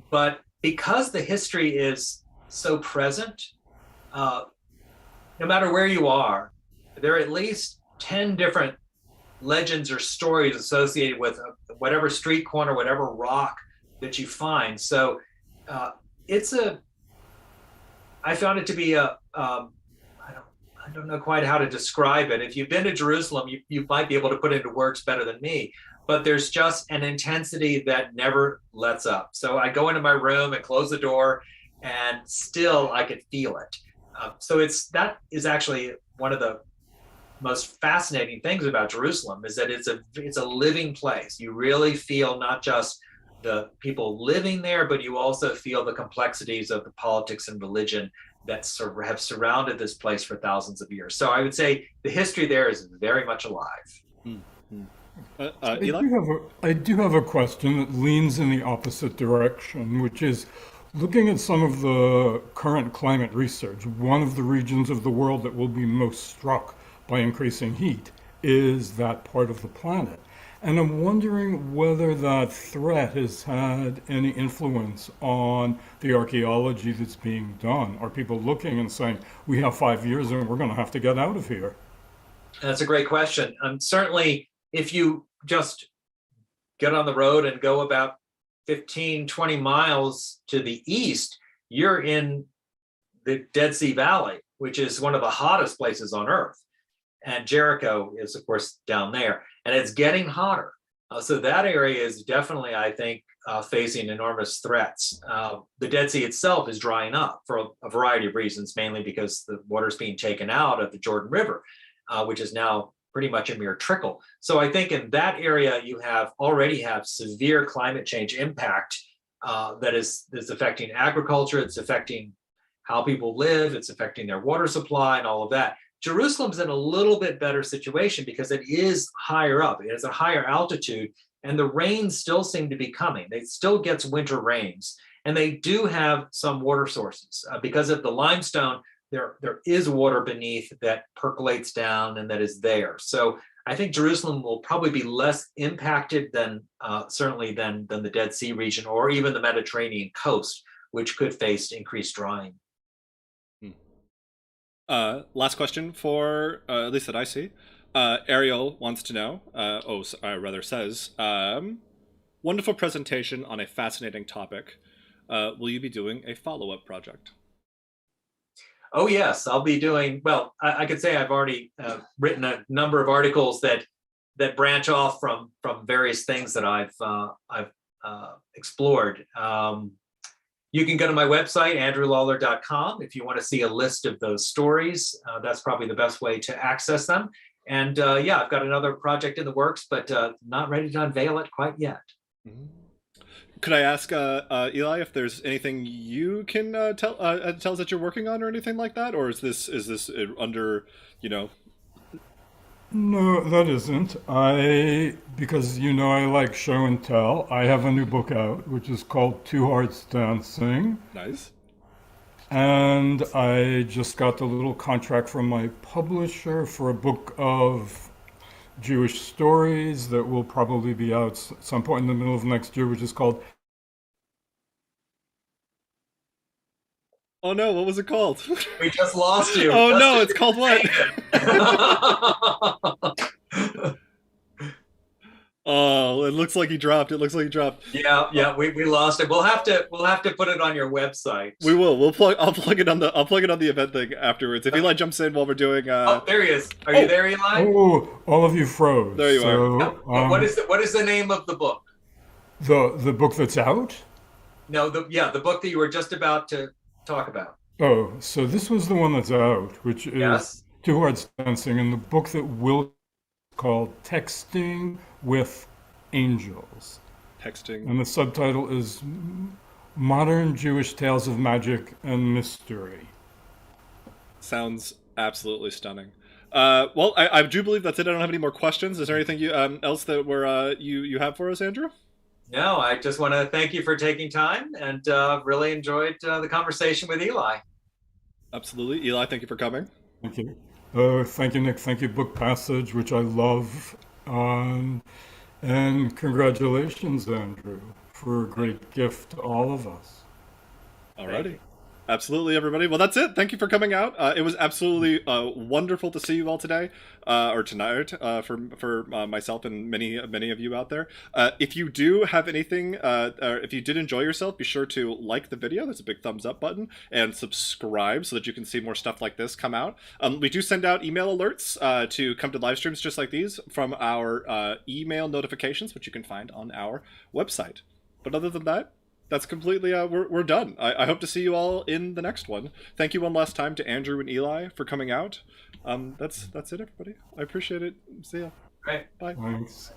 But because the history is so present, no matter where you are, there are at least 10 different legends or stories associated with whatever street corner, whatever rock that you find. So I found it to be I don't know quite how to describe it. If you've been to Jerusalem, you might be able to put it into words better than me, but there's just an intensity that never lets up. So I go into my room and close the door, and still I could feel it. So that is actually one of the most fascinating things about Jerusalem, is that it's a living place. You really feel not just the people living there, but you also feel the complexities of the politics and religion that have surrounded this place for thousands of years. So I would say the history there is very much alive. Eli? I do have a question that leans in the opposite direction, which is looking at some of the current climate research. One of the regions of the world that will be most struck by increasing heat is that part of the planet. And I'm wondering whether that threat has had any influence on the archaeology that's being done. Are people looking and saying, we have 5 years and we're going to have to get out of here? That's a great question. Certainly, if you just get on the road and go about 15, 20 miles to the east, you're in the Dead Sea Valley, which is one of the hottest places on Earth. And Jericho is, of course, down there, and it's getting hotter. So that area is definitely, I think, facing enormous threats. The Dead Sea itself is drying up for a variety of reasons, mainly because the water is being taken out of the Jordan River, which is now pretty much a mere trickle. So I think in that area, you already have severe climate change impact that is affecting agriculture. It's affecting how people live. It's affecting their water supply and all of that. Jerusalem's in a little bit better situation because it is higher up. It has a higher altitude, and the rains still seem to be coming. It still gets winter rains, and they do have some water sources. Because of the limestone, there is water beneath that percolates down and that is there. So I think Jerusalem will probably be less impacted than certainly than the Dead Sea region or even the Mediterranean coast, which could face increased drying. Last question for at least that I see. Ariel wants to know, rather says, wonderful presentation on a fascinating topic. Will you be doing a follow-up project? Oh yes, I'll be doing, well, I could say I've already written a number of articles that branch off from various things that I've explored. You can go to my website, andrewlawler.com, if you want to see a list of those stories. That's probably the best way to access them. And yeah, I've got another project in the works, but not ready to unveil it quite yet. Mm-hmm. Could I ask Eli if there's anything you can tell us that you're working on or anything like that, or is this under, you know? No, that isn't. Because I like show and tell, I have a new book out, which is called Two Hearts Dancing. Nice. And I just got the little contract from my publisher for a book of Jewish stories that will probably be out some point in the middle of next year, which is called... Oh no, what was it called? We just lost you. Oh no, it's called what? Oh, it looks like he dropped. Yeah, we lost it. We'll have to put it on your website. We will. I'll plug it on the event thing afterwards. If Eli jumps in while we're doing Oh, there he is. Are you there, Eli? Oh, all of you froze. There you are. What is the name of the book? The book that's out? No, the book that you were just about to talk about. Oh, so this was the one that's out, which is Yes. Two Hearts Dancing, and the book that will called Texting with Angels. Texting. And the subtitle is Modern Jewish Tales of Magic and Mystery. Sounds absolutely stunning. Well, I do believe that's it. I don't have any more questions. Is there anything else that you have for us, Andrew? No, I just want to thank you for taking time and really enjoyed the conversation with Eli. Absolutely. Eli, thank you for coming. Thank you. Thank you, Nick. Thank you, Book Passage, which I love. And congratulations, Andrew, for a great gift to all of us. Alrighty. Absolutely, everybody. Well, that's it. Thank you for coming out. It was absolutely wonderful to see you all today, or tonight, for myself and many of you out there. If you do have anything, or if you did enjoy yourself, be sure to like the video. There's a big thumbs up button, and subscribe so that you can see more stuff like this come out. We do send out email alerts to come to live streams just like these from our email notifications, which you can find on our website. But other than that, that's completely, we're done. I hope to see you all in the next one. Thank you one last time to Andrew and Eli for coming out. That's it, everybody. I appreciate it. See ya. Great. Bye. Thanks.